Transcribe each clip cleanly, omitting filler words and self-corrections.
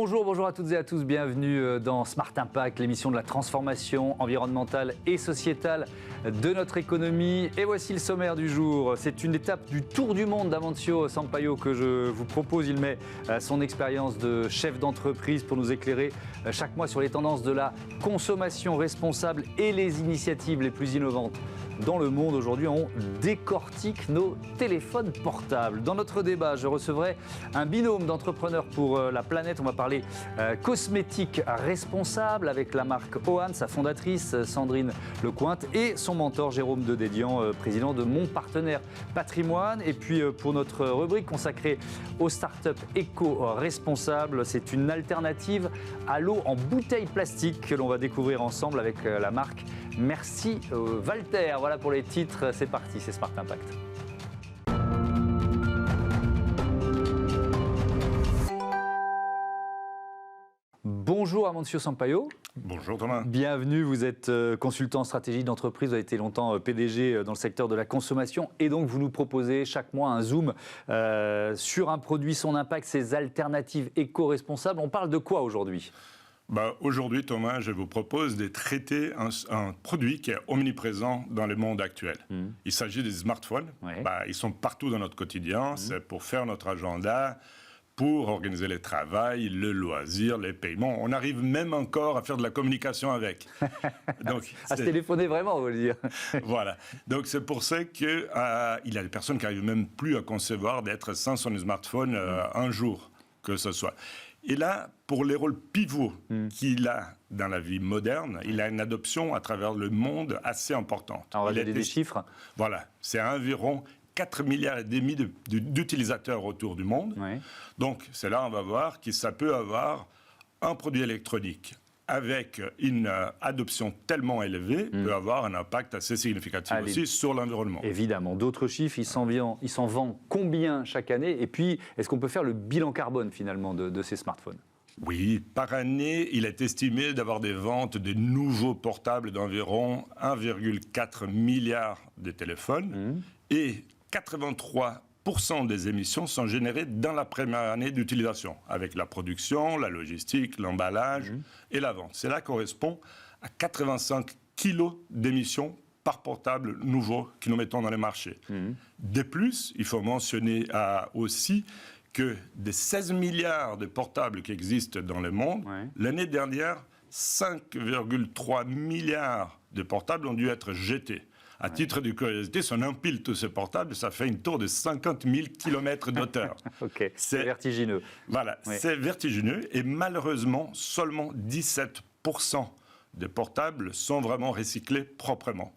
Bonjour à toutes et à tous, bienvenue dans Smart Impact, l'émission de la transformation environnementale et sociétale de notre économie. Et voici le sommaire du jour. C'est une étape du tour du monde d'Amancio Sampaio que je vous propose. Il met son expérience de chef d'entreprise pour nous éclairer chaque mois sur les tendances de la consommation responsable et les initiatives les plus innovantes dans le monde. Aujourd'hui, on décortique nos téléphones portables. Dans notre débat, je recevrai un binôme d'entrepreneurs pour la planète. On va parler cosmétique responsable avec la marque Ohan, sa fondatrice Sandrine Lecointe et son mentor Jérôme Dedédian, président de Mon Partenaire Patrimoine. Et puis pour notre rubrique consacrée aux startups éco-responsables, c'est une alternative à l'eau en bouteille plastique que l'on va découvrir ensemble avec la marque Merci Walter. Voilà pour les titres, c'est parti, c'est Smart Impact. Bonjour Amancio Sampaio. Bonjour Thomas. Bienvenue, vous êtes consultant en stratégie d'entreprise, vous avez été longtemps PDG dans le secteur de la consommation et donc vous nous proposez chaque mois un zoom sur un produit, son impact, ses alternatives éco-responsables. On parle de quoi aujourd'hui ? Aujourd'hui, Thomas, je vous propose de traiter un produit qui est omniprésent dans le monde actuel. Il s'agit des smartphones. Ouais. Ils sont partout dans notre quotidien. C'est pour faire notre agenda, pour organiser le travail, le loisir, les paiements. On arrive même encore à faire de la communication avec. Donc, à se téléphoner vraiment, on veut le dire. Voilà. Donc, c'est pour ça qu'il y a des personnes qui n'arrivent même plus à concevoir d'être sans son smartphone un jour, que ce soit. Et là, pour les rôles pivots qu'il a dans la vie moderne, il a une adoption à travers le monde assez importante. Alors, on va donner des chiffres. Voilà, c'est environ 4,5 milliards d'utilisateurs autour du monde. Ouais. Donc, c'est là on va voir que ça peut avoir un produit électronique avec une adoption tellement élevée, peut avoir un impact assez significatif aussi sur l'environnement. Évidemment. D'autres chiffres, il s'en vend combien chaque année? Et puis, est-ce qu'on peut faire le bilan carbone finalement de ces smartphones? Oui, par année, il est estimé d'avoir des ventes de nouveaux portables d'environ 1,4 milliard de téléphones et 83% des émissions sont générées dans la première année d'utilisation, avec la production, la logistique, l'emballage et la vente. Cela correspond à 85 kilos d'émissions par portable nouveau que nous mettons dans les marchés. De plus, il faut mentionner aussi que des 16 milliards de portables qui existent dans le monde, l'année dernière, 5,3 milliards de portables ont dû être jetés. À titre de curiosité, si on empile tous ces portables, ça fait une tour de 50 000 km d'auteur. Ok, c'est vertigineux. Voilà, c'est vertigineux. Et malheureusement, seulement 17% des portables sont vraiment recyclés proprement.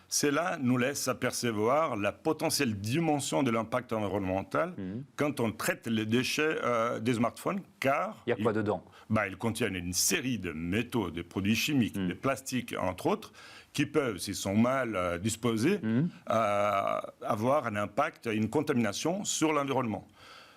Cela nous laisse apercevoir la potentielle dimension de l'impact environnemental quand on traite les déchets des smartphones, car... Il y a quoi dedans ? Ils contiennent une série de métaux, de produits chimiques, de plastiques, entre autres, qui peuvent, s'ils sont mal disposés, avoir un impact, une contamination sur l'environnement.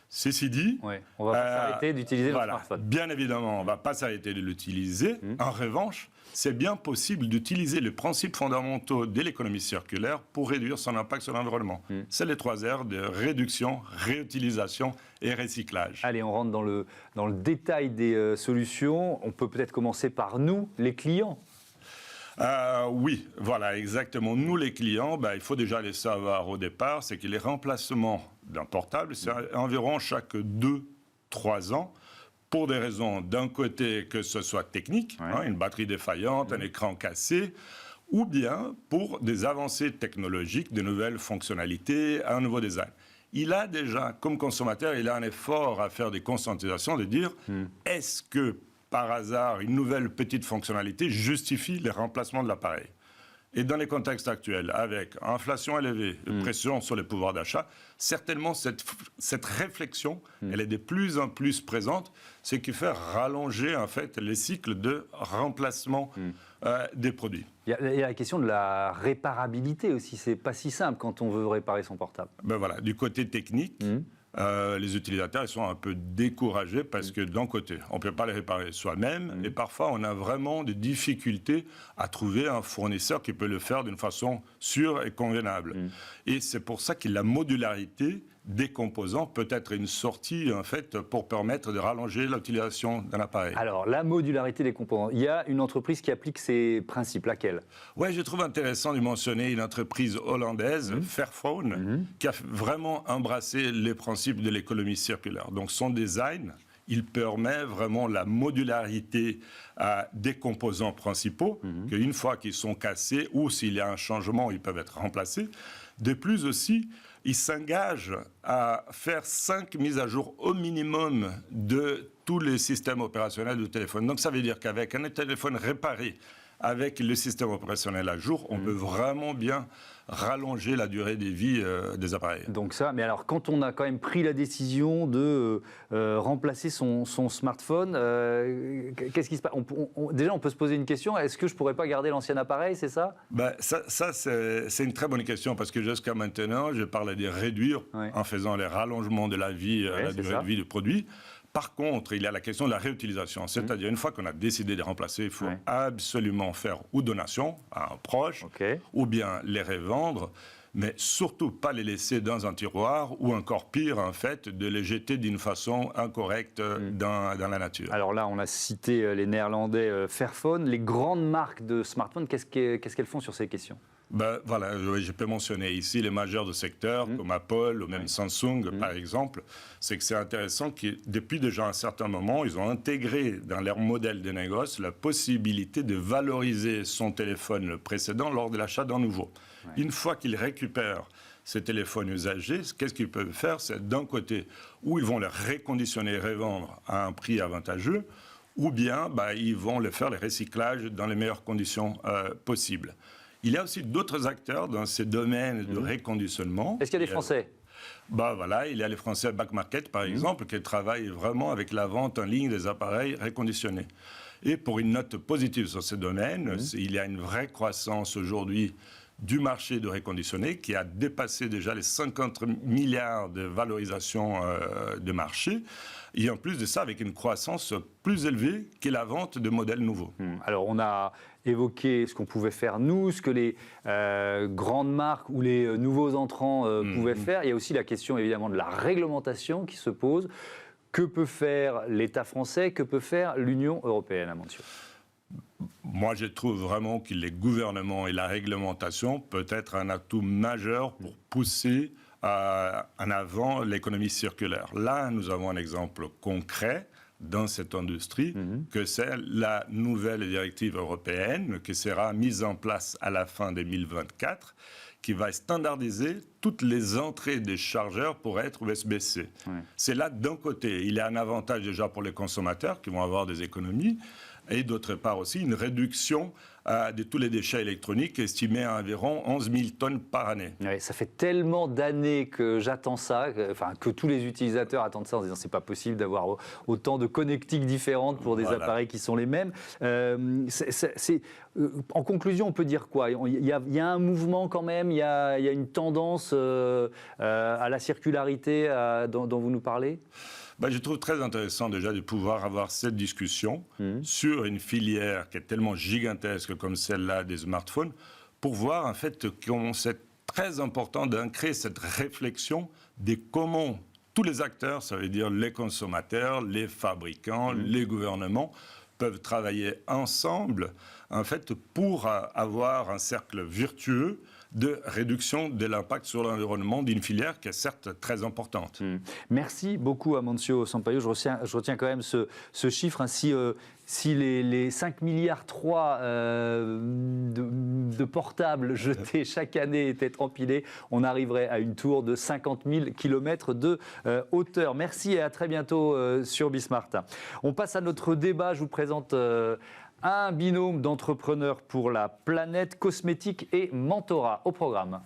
Ceci dit... on ne va pas s'arrêter d'utiliser le smartphone. Bien évidemment, on ne va pas s'arrêter de l'utiliser. En revanche, c'est bien possible d'utiliser les principes fondamentaux de l'économie circulaire pour réduire son impact sur l'environnement. C'est les 3 R de réduction, réutilisation et recyclage. Allez, on rentre dans le détail des solutions. On peut peut-être commencer par nous, les clients. Oui, voilà, exactement. Nous, les clients, il faut déjà les savoir au départ, c'est que les remplacements d'un portable, c'est environ chaque 2-3 ans, pour des raisons, d'un côté, que ce soit technique, une batterie défaillante, un écran cassé, ou bien pour des avancées technologiques, de nouvelles fonctionnalités, un nouveau design. Il a déjà, comme consommateur, il a un effort à faire des conscientisations, de dire, est-ce que par hasard, une nouvelle petite fonctionnalité justifie le remplacement de l'appareil. Et dans les contextes actuels, avec inflation élevée, pression sur les pouvoirs d'achat, certainement cette réflexion, elle est de plus en plus présente, ce qui fait rallonger en fait les cycles de remplacement des produits. Il y a la question de la réparabilité aussi, c'est pas si simple quand on veut réparer son portable. Voilà, du côté technique, les utilisateurs ils sont un peu découragés parce que d'un côté, on ne peut pas les réparer soi-même et parfois on a vraiment des difficultés à trouver un fournisseur qui peut le faire d'une façon sûre et convenable. Et c'est pour ça que la modularité des composants peut être une sortie en fait pour permettre de rallonger l'utilisation d'un appareil. Alors, la modularité des composants. Il y a une entreprise qui applique ces principes. Laquelle? Oui, je trouve intéressant de mentionner une entreprise hollandaise, Fairphone, qui a vraiment embrassé les principes de l'économie circulaire. Donc son design, il permet vraiment la modularité des composants principaux, qu'une fois qu'ils sont cassés ou s'il y a un changement, ils peuvent être remplacés. De plus aussi, il s'engage à faire 5 mises à jour au minimum de tous les systèmes opérationnels du téléphone. Donc ça veut dire qu'avec un téléphone réparé, avec le système opérationnel à jour, on peut vraiment bien rallonger la durée de vie des appareils. Donc ça, mais alors quand on a quand même pris la décision de remplacer son smartphone, qu'est-ce qui se passe? Déjà, on peut se poser une question, est-ce que je ne pourrais pas garder l'ancien appareil, c'est ça? Ça c'est une très bonne question, parce que jusqu'à maintenant, je parlais de réduire en faisant les rallongements de la vie, la durée de vie du produit. Par contre, il y a la question de la réutilisation. C'est-à-dire, une fois qu'on a décidé de remplacer, il faut absolument faire ou donation à un proche, ou bien les revendre, mais surtout pas les laisser dans un tiroir, ou encore pire, en fait, de les jeter d'une façon incorrecte dans la nature. Alors là, on a cité les Néerlandais Fairphone. Les grandes marques de smartphones, qu'est-ce qu'elles font sur ces questions? Voilà, je peux mentionner ici les majeurs de secteur comme Apple ou même Samsung par exemple. C'est que c'est intéressant que depuis déjà un certain moment, ils ont intégré dans leur modèle de négoce la possibilité de valoriser son téléphone précédent lors de l'achat d'un nouveau. Une fois qu'ils récupèrent ces téléphones usagés, qu'est-ce qu'ils peuvent faire? C'est d'un côté où ils vont les reconditionner et revendre à un prix avantageux, ou bien ils vont les faire les recyclages dans les meilleures conditions possibles. Il y a aussi d'autres acteurs dans ces domaines de reconditionnement. Est-ce qu'il y a des Français? Voilà, il y a les Français Back Market, par exemple, qui travaillent vraiment avec la vente en ligne des appareils reconditionnés. Et pour une note positive sur ces domaines, il y a une vraie croissance aujourd'hui du marché de reconditionnés qui a dépassé déjà les 50 milliards de valorisation de marché. Et en plus de ça, avec une croissance plus élevée que la vente de modèles nouveaux. Alors, on a évoqué ce qu'on pouvait faire nous, ce que les grandes marques ou les nouveaux entrants pouvaient faire. Il y a aussi la question, évidemment, de la réglementation qui se pose. Que peut faire l'État français? Que peut faire l'Union européenne, Amancio? Moi, je trouve vraiment que les gouvernements et la réglementation peut être un atout majeur pour pousser en avant l'économie circulaire. Là, nous avons un exemple concret dans cette industrie, que c'est la nouvelle directive européenne qui sera mise en place à la fin 2024, qui va standardiser toutes les entrées des chargeurs pour être USB-C. C'est là, d'un côté, il y a un avantage déjà pour les consommateurs qui vont avoir des économies, et d'autre part aussi une réduction de tous les déchets électroniques estimés à environ 11 000 tonnes par année. Ouais, ça fait tellement d'années que j'attends ça, que tous les utilisateurs attendent ça en disant c'est pas possible d'avoir autant de connectiques différentes pour des appareils qui sont les mêmes. En conclusion, on peut dire quoi? Il y a un mouvement quand même, il y a une tendance à la circularité dont vous nous parlez? Je trouve très intéressant déjà de pouvoir avoir cette discussion sur une filière qui est tellement gigantesque comme celle-là des smartphones, pour voir en fait comment c'est très important d'ancrer cette réflexion de comment tous les acteurs, ça veut dire les consommateurs, les fabricants, les gouvernements, peuvent travailler ensemble en fait pour avoir un cercle vertueux de réduction de l'impact sur l'environnement d'une filière qui est certes très importante. Merci beaucoup Amancio Sampaio. Je retiens quand même ce chiffre. Si les 5 milliards 3 de portables jetés chaque année étaient empilés, on arriverait à une tour de 50 000 km de hauteur. Merci et à très bientôt sur Bismart. On passe à notre débat. Je vous présente un binôme d'entrepreneurs pour la planète, cosmétique et mentorat au programme.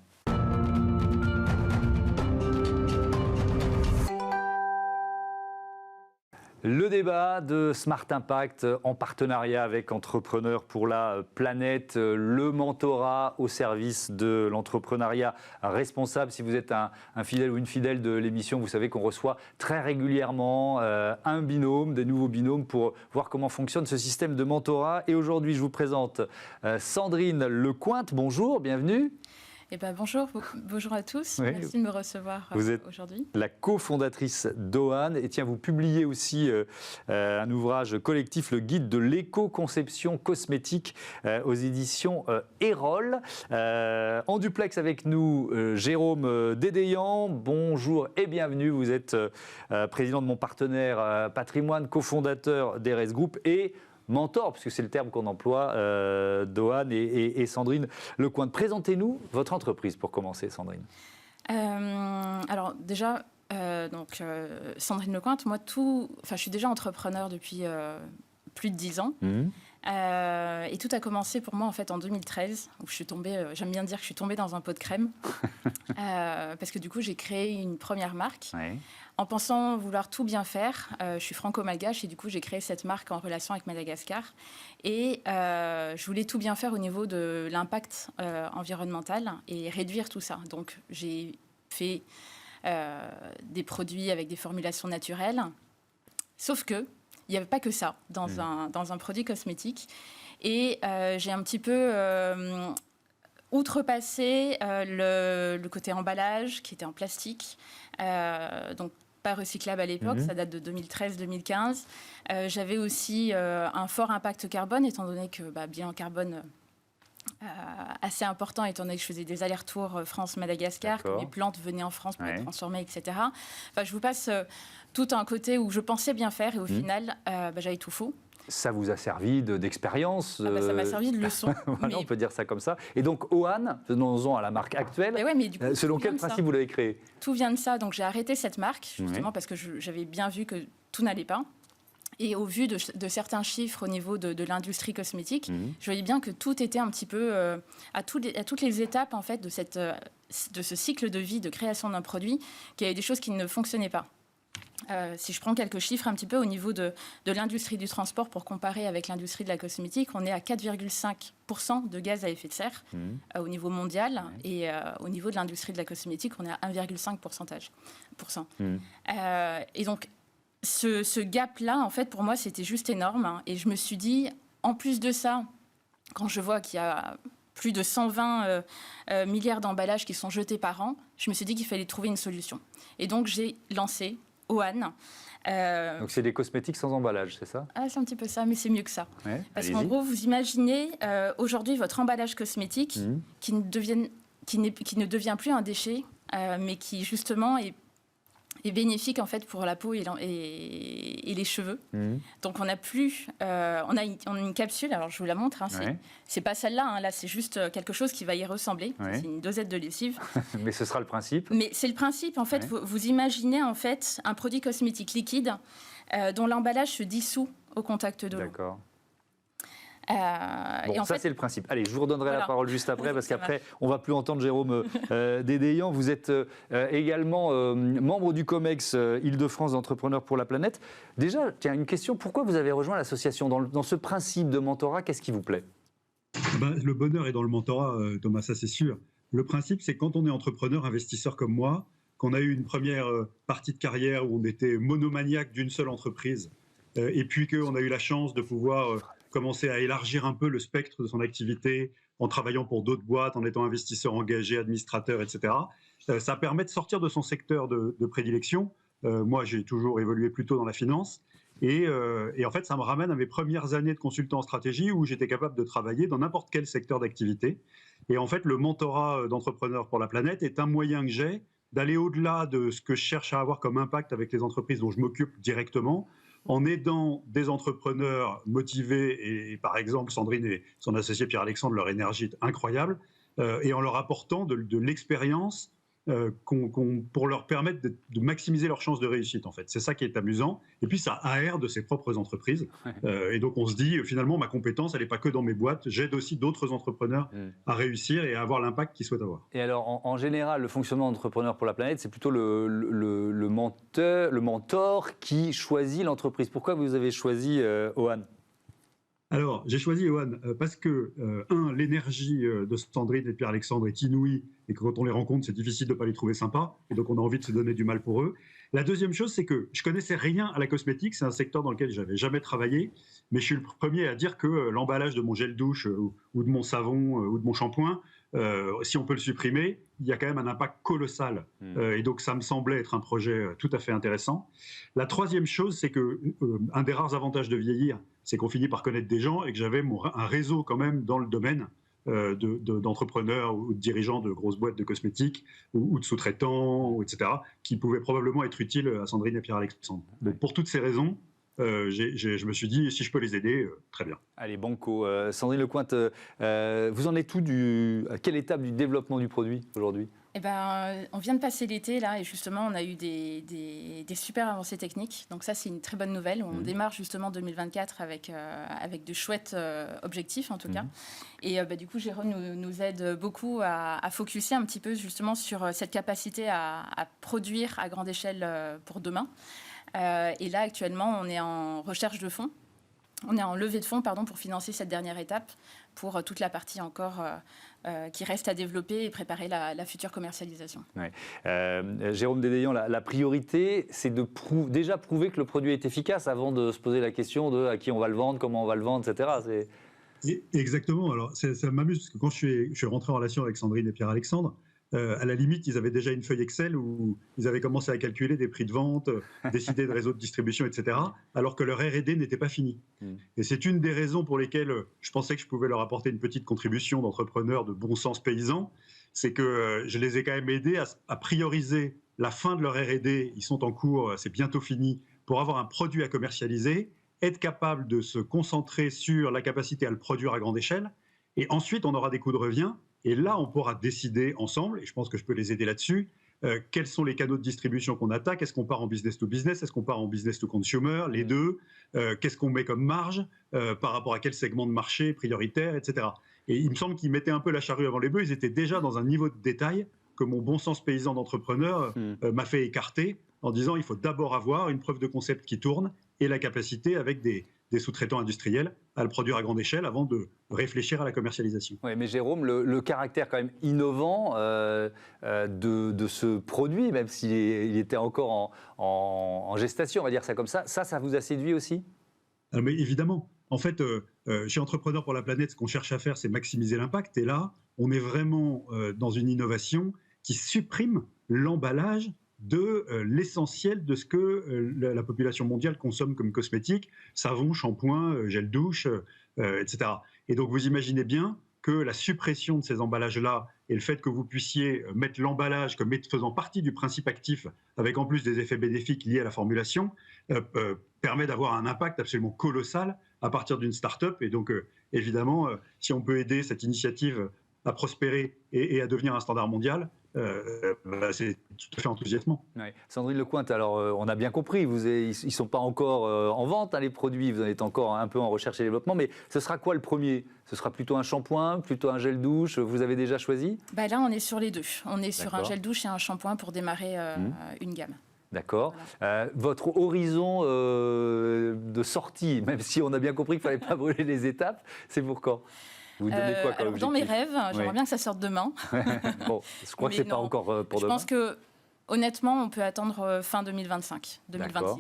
Le débat de Smart Impact en partenariat avec Entrepreneurs pour la planète, le mentorat au service de l'entrepreneuriat responsable. Si vous êtes un fidèle ou une fidèle de l'émission, vous savez qu'on reçoit très régulièrement un binôme, des nouveaux binômes pour voir comment fonctionne ce système de mentorat. Et aujourd'hui, je vous présente Sandrine Lecointe. Bonjour, bienvenue. Eh ben, bonjour à tous. Oui. Merci de me recevoir Vous êtes aujourd'hui. la cofondatrice d'Oan. Et tiens, vous publiez aussi un ouvrage collectif, le guide de l'éco-conception cosmétique aux éditions Erol. En duplex avec nous, Jérôme Dédéian. Bonjour et bienvenue. Vous êtes président de mon partenaire Patrimoine, cofondateur d'Eres Group et mentor, puisque c'est le terme qu'on emploie, d'Oan et Sandrine Lecointe. Présentez-nous votre entreprise pour commencer, Sandrine. Alors déjà, Sandrine Lecointe, je suis déjà entrepreneur depuis plus de 10 ans. Et tout a commencé pour moi en fait en 2013 où je suis tombée, j'aime bien dire que je suis tombée dans un pot de crème parce que du coup j'ai créé une première marque en pensant vouloir tout bien faire. Je suis franco-malgache et du coup j'ai créé cette marque en relation avec Madagascar et je voulais tout bien faire au niveau de l'impact environnemental et réduire tout ça. Donc j'ai fait des produits avec des formulations naturelles, sauf que il n'y avait pas que ça dans un produit cosmétique. Et j'ai un petit peu outrepassé le côté emballage qui était en plastique, donc pas recyclable à l'époque, ça date de 2013-2015. J'avais aussi un fort impact carbone, étant donné que bilan carbone assez important, étant donné que je faisais des allers-retours France-Madagascar, que mes plantes venaient en France pour être transformées, etc. Enfin, je vous passe tout un côté où je pensais bien faire et au final, j'avais tout faux. Ça vous a servi d'expérience Ça m'a servi de leçon. Voilà, on peut dire ça comme ça. Et donc, Oan, venons-en à la marque actuelle. Mais du coup, selon quel principe vous l'avez créée? Tout vient de ça. Donc, j'ai arrêté cette marque, justement, parce que j'avais bien vu que tout n'allait pas. Et au vu de certains chiffres au niveau de l'industrie cosmétique, je voyais bien que tout était un petit peu à toutes les étapes en fait de ce cycle de vie de création d'un produit, qu'il y avait des choses qui ne fonctionnaient pas. Si je prends quelques chiffres un petit peu au niveau de l'industrie du transport pour comparer avec l'industrie de la cosmétique, on est à 4,5% de gaz à effet de serre au niveau mondial et au niveau de l'industrie de la cosmétique, on est à 1,5%. Et donc, ce gap-là, en fait, pour moi, c'était juste énorme. Et je me suis dit, en plus de ça, quand je vois qu'il y a plus de 120 milliards d'emballages qui sont jetés par an, je me suis dit qu'il fallait trouver une solution. Et donc, j'ai lancé Oan. Donc, c'est des cosmétiques sans emballage, c'est ça? C'est un petit peu ça, mais c'est mieux que ça. Parce qu'en gros, vous imaginez aujourd'hui votre emballage cosmétique qui ne devient plus un déchet, mais qui, justement, est bénéfique en fait pour la peau et les cheveux. Donc on a une capsule, alors je vous la montre, c'est pas celle-là, là c'est juste quelque chose qui va y ressembler, c'est une dosette de lessive. Mais ce sera le principe. Mais c'est le principe en fait, vous imaginez en fait un produit cosmétique liquide dont l'emballage se dissout au contact de l'eau. D'accord. Et ça c'est le principe. Allez, je vous redonnerai la parole juste après, parce qu'après, on ne va plus entendre Jérôme Dédéian. Vous êtes également membre du COMEX Île-de-France d'Entrepreneurs pour la Planète. Déjà, tiens, une question, pourquoi vous avez rejoint l'association dans ce principe de mentorat? Qu'est-ce qui vous plaît? Le bonheur est dans le mentorat, Thomas, ça c'est sûr. Le principe, c'est quand on est entrepreneur, investisseur comme moi, qu'on a eu une première partie de carrière où on était monomaniaque d'une seule entreprise, et puis qu'on a eu la chance de pouvoir commencer à élargir un peu le spectre de son activité en travaillant pour d'autres boîtes, en étant investisseur engagé, administrateur, etc. Ça permet de sortir de son secteur de prédilection. Moi, j'ai toujours évolué plutôt dans la finance. Et en fait, ça me ramène à mes premières années de consultant en stratégie où j'étais capable de travailler dans n'importe quel secteur d'activité. Et en fait, le mentorat d'entrepreneurs pour la planète est un moyen que j'ai d'aller au-delà de ce que je cherche à avoir comme impact avec les entreprises dont je m'occupe directement, en aidant des entrepreneurs motivés, et par exemple Sandrine et son associé Pierre-Alexandre, leur énergie est incroyable, et en leur apportant de l'expérience pour leur permettre de maximiser leurs chances de réussite, en fait. C'est ça qui est amusant. Et puis, ça aère de ses propres entreprises. Et donc, on se dit, finalement, ma compétence, elle n'est pas que dans mes boîtes. J'aide aussi d'autres entrepreneurs à réussir et à avoir l'impact qu'ils souhaitent avoir. Et alors, en général, le fonctionnement d'Entrepreneurs pour la Planète, c'est plutôt le mentor qui choisit l'entreprise. Pourquoi vous avez choisi Oan ? Alors, j'ai choisi Oan parce que, l'énergie de Sandrine et de Pierre-Alexandre est inouïe et que quand on les rencontre, c'est difficile de ne pas les trouver sympas. Et donc, on a envie de se donner du mal pour eux. La deuxième chose, c'est que je connaissais rien à la cosmétique. C'est un secteur dans lequel je n'avais jamais travaillé. Mais je suis le premier à dire que l'emballage de mon gel douche ou de mon savon ou de mon shampoing si on peut le supprimer, il y a quand même un impact colossal. Et donc, ça me semblait être un projet tout à fait intéressant. La troisième chose, c'est que un des rares avantages de vieillir, c'est qu'on finit par connaître des gens et que j'avais un réseau quand même dans le domaine d'entrepreneurs ou de dirigeants de grosses boîtes de cosmétiques ou de sous-traitants, etc., qui pouvaient probablement être utiles à Sandrine et Pierre-Alexandre. Donc, pour toutes ces raisons, je me suis dit, si je peux les aider, très bien. Allez, banco. Sandrine Lecointe, vous en êtes à quelle étape du développement du produit aujourd'hui ? Eh ben, on vient de passer l'été là et justement on a eu des super avancées techniques. Donc ça c'est une très bonne nouvelle. On démarre justement 2024 avec de chouettes objectifs en tout cas. Et du coup Jérôme nous aide beaucoup à focuser un petit peu justement sur cette capacité à produire à grande échelle pour demain. Et là actuellement on est en recherche de fonds. On est en levée de fonds pour financer cette dernière étape, pour toute la partie encore qui reste à développer et préparer la future commercialisation. Ouais. Jérôme Dédéian, la priorité, c'est de déjà prouver que le produit est efficace avant de se poser la question de à qui on va le vendre, comment on va le vendre, etc. Exactement. Alors, ça m'amuse parce que quand je suis rentré en relation avec Sandrine et Pierre-Alexandre, à la limite, ils avaient déjà une feuille Excel où ils avaient commencé à calculer des prix de vente, décider de réseaux de distribution, etc., alors que leur R&D n'était pas fini. Et c'est une des raisons pour lesquelles je pensais que je pouvais leur apporter une petite contribution d'entrepreneurs de bon sens paysan, c'est que je les ai quand même aidés à prioriser la fin de leur R&D. Ils sont en cours, c'est bientôt fini, pour avoir un produit à commercialiser, être capable de se concentrer sur la capacité à le produire à grande échelle, et ensuite on aura des coûts de revient. Et là, on pourra décider ensemble, et je pense que je peux les aider là-dessus, quels sont les canaux de distribution qu'on attaque. Est-ce qu'on part en business to business? Est-ce qu'on part en business to consumer? Les deux. Qu'est-ce qu'on met comme marge par rapport à quel segment de marché prioritaire, etc. Et il me semble qu'ils mettaient un peu la charrue avant les bœufs. Ils étaient déjà dans un niveau de détail que mon bon sens paysan d'entrepreneur m'a fait écarter en disant il faut d'abord avoir une preuve de concept qui tourne et la capacité avec des sous-traitants industriels à le produire à grande échelle avant de réfléchir à la commercialisation. Oui, mais Jérôme, le caractère quand même innovant de ce produit, même s'il était encore en gestation, on va dire ça comme ça vous a séduit aussi ? Mais évidemment. En fait, chez Entrepreneurs pour la planète, ce qu'on cherche à faire, c'est maximiser l'impact. Et là, on est vraiment dans une innovation qui supprime l'emballage de l'essentiel de ce que la population mondiale consomme comme cosmétiques, savon, shampoing, gel douche, etc. Et donc vous imaginez bien que la suppression de ces emballages-là et le fait que vous puissiez mettre l'emballage comme faisant partie du principe actif, avec en plus des effets bénéfiques liés à la formulation, permet d'avoir un impact absolument colossal à partir d'une start-up. Et donc évidemment, si on peut aider cette initiative à prospérer et à devenir un standard mondial, c'est tout à fait enthousiasmant. Ouais. Sandrine Lecointe, alors on a bien compris, ils ne sont pas encore en vente, les produits, vous en êtes encore un peu en recherche et développement, mais ce sera quoi le premier ? Ce sera plutôt un shampoing, plutôt un gel douche, vous avez déjà choisi ? Là, on est sur les deux. On est sur un gel douche et un shampoing pour démarrer une gamme. D'accord. Voilà. Votre horizon de sortie, même si on a bien compris qu'il ne fallait pas brûler les étapes, c'est pour quand ? Vous donnez quoi comme objectif ? Dans mes rêves, j'aimerais bien que ça sorte demain. Bon, je crois que ce n'est pas encore pour demain. Je pense que, honnêtement, on peut attendre fin 2025, 2026. D'accord.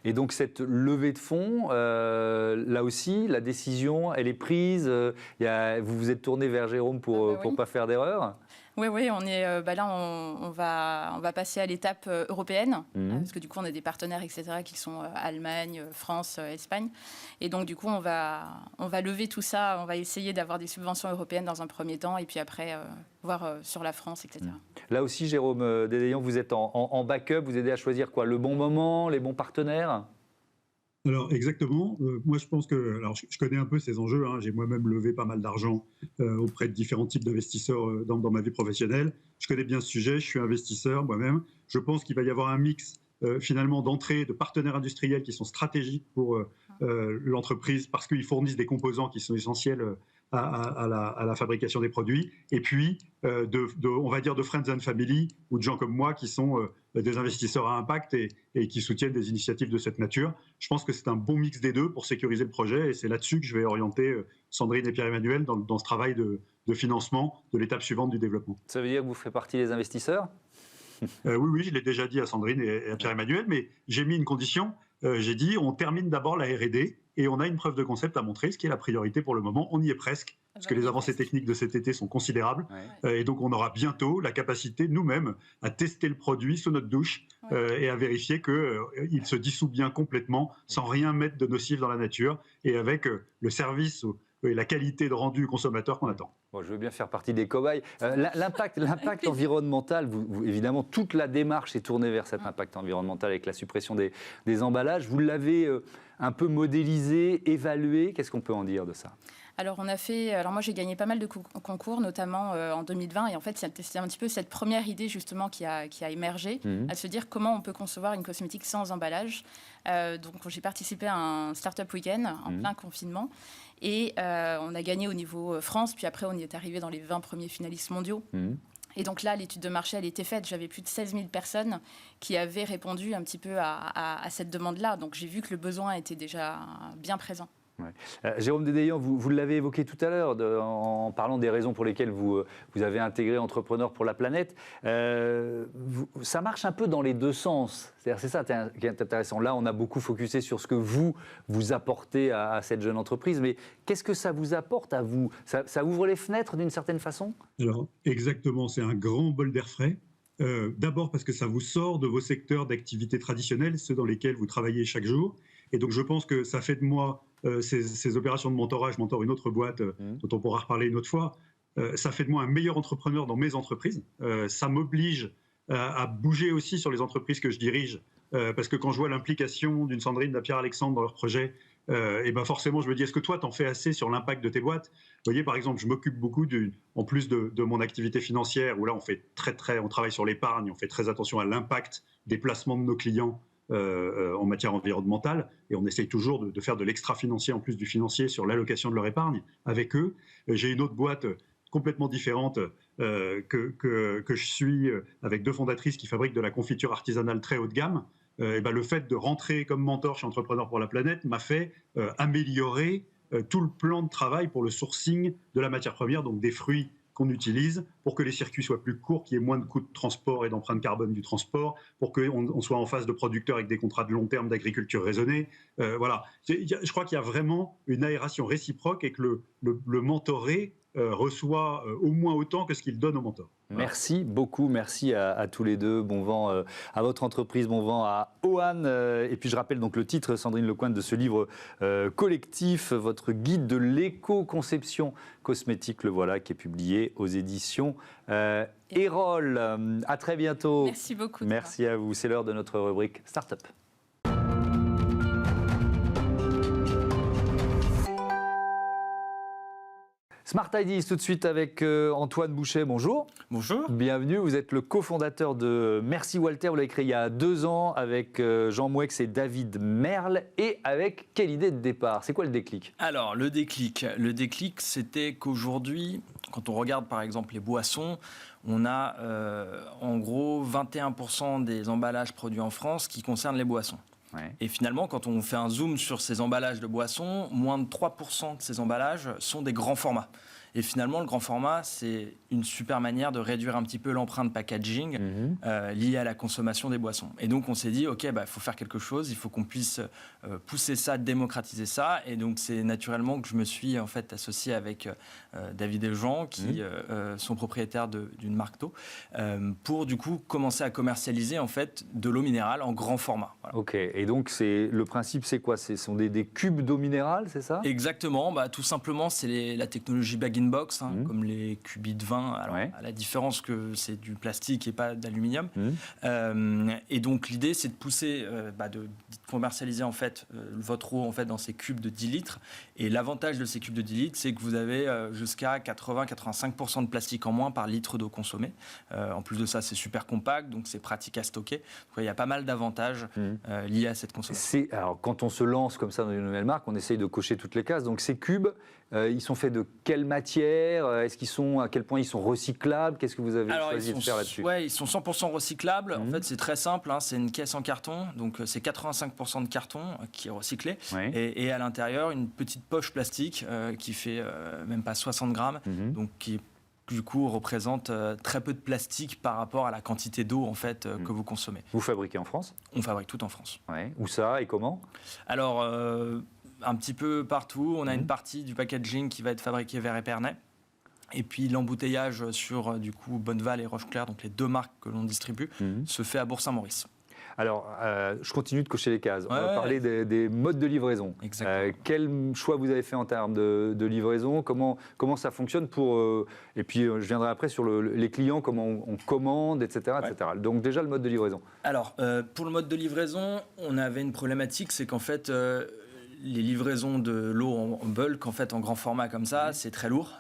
Et donc, cette levée de fonds, là aussi, la décision, elle est prise. Vous vous êtes tourné vers Jérôme pour ne pas faire d'erreur ? Oui, on est là, on va passer à l'étape européenne, parce que du coup, on a des partenaires, etc., qui sont Allemagne, France, Espagne. Et donc, du coup, on va lever tout ça, on va essayer d'avoir des subventions européennes dans un premier temps, et puis après, voir sur la France, etc. Là aussi, Jérôme Dédéian, vous êtes en backup, vous aidez à choisir quoi ? Le bon moment, les bons partenaires ? Alors exactement, moi je pense que, alors je connais un peu ces enjeux, j'ai moi-même levé pas mal d'argent auprès de différents types d'investisseurs dans ma vie professionnelle, je connais bien ce sujet, je suis investisseur moi-même, je pense qu'il va y avoir un mix finalement d'entrée de partenaires industriels qui sont stratégiques pour l'entreprise parce qu'ils fournissent des composants qui sont essentiels à la fabrication des produits, et puis on va dire de friends and family ou de gens comme moi qui sont des investisseurs à impact et qui soutiennent des initiatives de cette nature. Je pense que c'est un bon mix des deux pour sécuriser le projet, et c'est là-dessus que je vais orienter Sandrine et Pierre-Emmanuel dans ce travail de financement de l'étape suivante du développement. Ça veut dire que vous ferez partie des investisseurs ? Oui, je l'ai déjà dit à Sandrine et à Pierre-Emmanuel, mais j'ai mis une condition, j'ai dit on termine d'abord la R&D et on a une preuve de concept à montrer, ce qui est la priorité pour le moment. On y est presque, parce que les avancées techniques de cet été sont considérables. Et donc on aura bientôt la capacité nous-mêmes à tester le produit sous notre douche et à vérifier qu'il se dissout bien complètement, sans rien mettre de nocif dans la nature, et avec le service et la qualité de rendu consommateur qu'on attend. Bon, je veux bien faire partie des cobayes. L'impact environnemental, évidemment, toute la démarche est tournée vers cet impact environnemental avec la suppression des emballages. Vous l'avez un peu modélisé, évalué. Qu'est-ce qu'on peut en dire de ça ? Alors moi j'ai gagné pas mal de concours, notamment en 2020, et en fait c'est un petit peu cette première idée justement qui a émergé, à se dire comment on peut concevoir une cosmétique sans emballage. Donc j'ai participé à un Startup Weekend en plein confinement, et on a gagné au niveau France, puis après on y est arrivé dans les 20 premiers finalistes mondiaux. Et donc là, l'étude de marché, elle était faite. J'avais plus de 16 000 personnes qui avaient répondu un petit peu à cette demande-là. Donc j'ai vu que le besoin était déjà bien présent. Ouais. Jérôme Dédéian, vous l'avez évoqué tout à l'heure en parlant des raisons pour lesquelles vous avez intégré Entrepreneurs pour la planète. Ça marche un peu dans les deux sens. C'est ça qui est intéressant. Là, on a beaucoup focusé sur ce que vous apportez à cette jeune entreprise. Mais qu'est-ce que ça vous apporte à vous ? Ça ouvre les fenêtres d'une certaine façon ? Alors, exactement. C'est un grand bol d'air frais. D'abord parce que ça vous sort de vos secteurs d'activité traditionnels, ceux dans lesquels vous travaillez chaque jour. Et donc, je pense que ça fait de moi, ces opérations de mentorat, je mentore une autre boîte dont on pourra reparler une autre fois, ça fait de moi un meilleur entrepreneur dans mes entreprises. Ça m'oblige à bouger aussi sur les entreprises que je dirige, parce que quand je vois l'implication d'une Sandrine, d'un Pierre-Alexandre dans leur projet, et ben forcément, je me dis, est-ce que toi, t'en fais assez sur l'impact de tes boîtes ? Vous voyez, par exemple, je m'occupe beaucoup, en plus de mon activité financière, où là, on travaille sur l'épargne, on fait très attention à l'impact des placements de nos clients en matière environnementale, et on essaye toujours de faire de l'extra-financier en plus du financier sur l'allocation de leur épargne avec eux. J'ai une autre boîte complètement différente que je suis, avec deux fondatrices qui fabriquent de la confiture artisanale très haut de gamme. Et ben, le fait de rentrer comme mentor chez Entrepreneurs pour la planète m'a fait améliorer tout le plan de travail pour le sourcing de la matière première, donc des fruits qu'on utilise, pour que les circuits soient plus courts, qu'il y ait moins de coûts de transport et d'empreinte carbone du transport, pour qu'on soit en face de producteurs avec des contrats de long terme d'agriculture raisonnée. Voilà. Je crois qu'il y a vraiment une aération réciproque et que le mentoré reçoit au moins autant que ce qu'il donne au mentor. Merci beaucoup, merci à tous les deux. Bon vent à votre entreprise, bon vent à Oan. Et puis je rappelle donc le titre, Sandrine Lecointe, de ce livre collectif, votre guide de l'éco-conception cosmétique, le voilà, qui est publié aux éditions Erol. À très bientôt. Merci beaucoup. Merci à vous. C'est l'heure de notre rubrique Startup. Smart Ideas tout de suite avec Antoine Bouchet, bonjour. Bonjour. Bienvenue, vous êtes le cofondateur de Merci Walter, vous l'avez créé il y a 2 ans avec Jean Moueix et David Merle, et avec quelle idée de départ ? C'est quoi le déclic ? Alors le déclic c'était qu'aujourd'hui, quand on regarde par exemple les boissons, on a en gros 21% des emballages produits en France qui concernent les boissons. Ouais. Et finalement, quand on fait un zoom sur ces emballages de boissons, moins de 3% de ces emballages sont des grands formats. Et finalement, le grand format, c'est une super manière de réduire un petit peu l'empreinte packaging liée à la consommation des boissons. Et donc, on s'est dit, OK, faut faire quelque chose, il faut qu'on puisse pousser ça, démocratiser ça. Et donc, c'est naturellement que je me suis en fait associé avec David et Jean, qui sont propriétaires d'une marque d'eau, pour du coup commencer à commercialiser en fait de l'eau minérale en grand format. Voilà. OK. Et donc, le principe, c'est quoi ? Ce sont des cubes d'eau minérale, c'est ça ? Exactement. Tout simplement, c'est la technologie bag-in-box, comme les cubis de vin, alors, à la différence que c'est du plastique et pas d'aluminium. Et donc l'idée, c'est de pousser, de commercialiser en fait votre eau en fait dans ces cubes de 10 litres. Et l'avantage de ces cubes de 10 litres, c'est que vous avez jusqu'à 80-85% de plastique en moins par litre d'eau consommée. En plus de ça, c'est super compact, donc c'est pratique à stocker. Donc, il y a pas mal d'avantages liés à cette consommation. Alors quand on se lance comme ça dans une nouvelle marque, on essaye de cocher toutes les cases. Donc ces cubes, ils sont faits de quelle matière ? À quel point ils sont recyclables ? Qu'est-ce que vous avez choisi de faire là-dessus ? Ils sont 100% recyclables. En fait, c'est très simple. C'est une caisse en carton. Donc, c'est 85% de carton qui est recyclé. Et à l'intérieur, une petite poche plastique qui fait même pas 60 grammes. Donc, qui est du coup représente très peu de plastique par rapport à la quantité d'eau en fait que vous consommez. Vous fabriquez en France? On fabrique tout en France. Ouais. Où ça et comment? Alors, un petit peu partout. On a une partie du packaging qui va être fabriquée vers Épernay. Et puis l'embouteillage sur du coup Bonneval et Rocheclair, donc les 2 marques que l'on distribue, se fait à Bourg-Saint-Maurice. Alors, je continue de cocher les cases. On va Ouais. parler des modes de livraison. Exactement. Quel choix vous avez fait en termes de livraison? Comment ça fonctionne pour... et puis, je viendrai après sur les clients, comment on commande, etc., etc. Donc, déjà, le mode de livraison. Alors, pour le mode de livraison, on avait une problématique, c'est qu'en fait, les livraisons de l'eau en bulk, en fait, en grand format comme ça, c'est très lourd.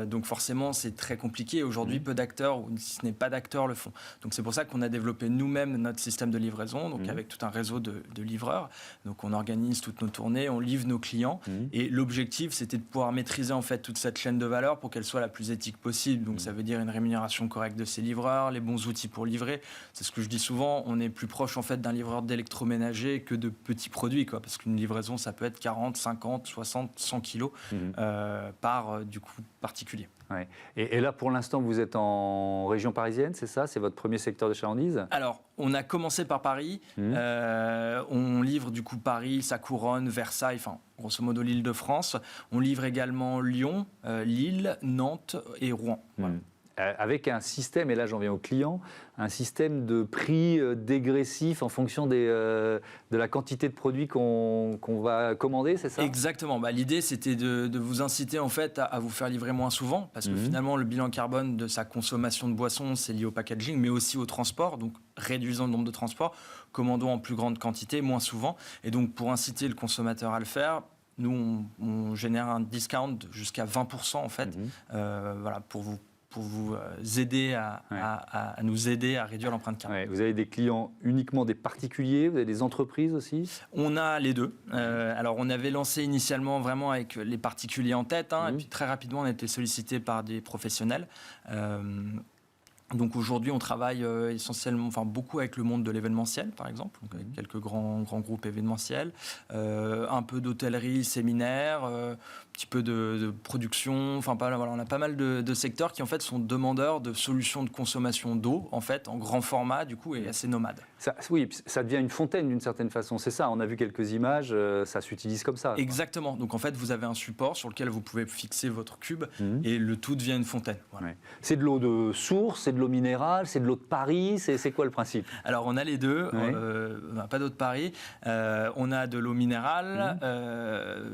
Donc forcément, c'est très compliqué. Aujourd'hui, peu d'acteurs, ou si ce n'est pas d'acteurs, le font. Donc c'est pour ça qu'on a développé nous-mêmes notre système de livraison, donc avec tout un réseau de livreurs. Donc on organise toutes nos tournées, on livre nos clients. Et l'objectif, c'était de pouvoir maîtriser en fait toute cette chaîne de valeur pour qu'elle soit la plus éthique possible. Donc ça veut dire une rémunération correcte de ces livreurs, les bons outils pour livrer. C'est ce que je dis souvent, on est plus proche en fait d'un livreur d'électroménager que de petits produits, quoi, parce qu'une livraison, ça peut être 40, 50, 60, 100 kilos par du coup particulier. Ouais. Et là, pour l'instant, vous êtes en région parisienne, c'est ça? C'est votre premier secteur de chalandise? Alors, on a commencé par Paris. On livre du coup Paris, sa couronne, Versailles, enfin grosso modo l'Île-de-France. On livre également Lyon, Lille, Nantes et Rouen. Voilà. Avec un système, et là j'en viens aux clients, un système de prix dégressif en fonction de la quantité de produits qu'on va commander, c'est ça? Exactement. L'idée, c'était de vous inciter en fait à vous faire livrer moins souvent, parce que finalement, le bilan carbone de sa consommation de boissons, c'est lié au packaging, mais aussi au transport. Donc, réduisons le nombre de transports, commandons en plus grande quantité, moins souvent. Et donc, pour inciter le consommateur à le faire, nous, on génère un discount jusqu'à 20% en fait, voilà, pour vous aider à nous aider à réduire l'empreinte carbone. Ouais, vous avez des clients uniquement des particuliers, vous avez des entreprises aussi? On a les deux. Alors on avait lancé initialement vraiment avec les particuliers en tête, et puis très rapidement on a été sollicité par des professionnels. Donc aujourd'hui, on travaille essentiellement, beaucoup avec le monde de l'événementiel, par exemple, donc avec quelques grands groupes événementiels, un peu d'hôtellerie, séminaires, un petit peu de production. Voilà, on a pas mal de secteurs qui en fait sont demandeurs de solutions de consommation d'eau, en fait, en grand format, du coup, et assez nomades. Oui, ça devient une fontaine d'une certaine façon. C'est ça. On a vu quelques images. Ça s'utilise comme ça. Exactement. Donc en fait, vous avez un support sur lequel vous pouvez fixer votre cube et le tout devient une fontaine. Voilà. Ouais. C'est de l'eau de source, c'est de l'eau minérale, c'est de l'eau de Paris, c'est quoi le principe? Alors on a les deux, pas d'eau de Paris, on a de l'eau minérale,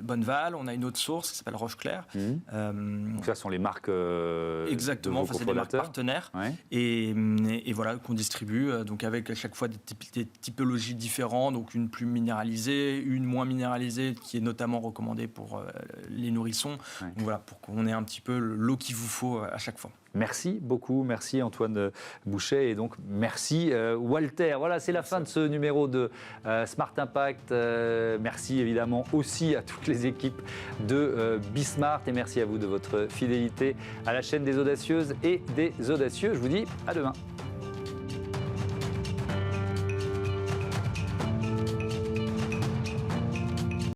Bonneval, on a une autre source qui s'appelle Rocheclair. Donc ça sont les marques exactement, c'est des marques partenaires et voilà qu'on distribue, donc avec à chaque fois des typologies différentes, donc une plus minéralisée, une moins minéralisée qui est notamment recommandée pour les nourrissons, donc voilà, pour qu'on ait un petit peu l'eau qu'il vous faut à chaque fois. Merci beaucoup, merci Antoine Bouchet et donc merci Walter. Voilà, c'est la fin de ce numéro de Smart Impact. Merci évidemment aussi à toutes les équipes de Bismart et merci à vous de votre fidélité à la chaîne des audacieuses et des audacieux. Je vous dis à demain.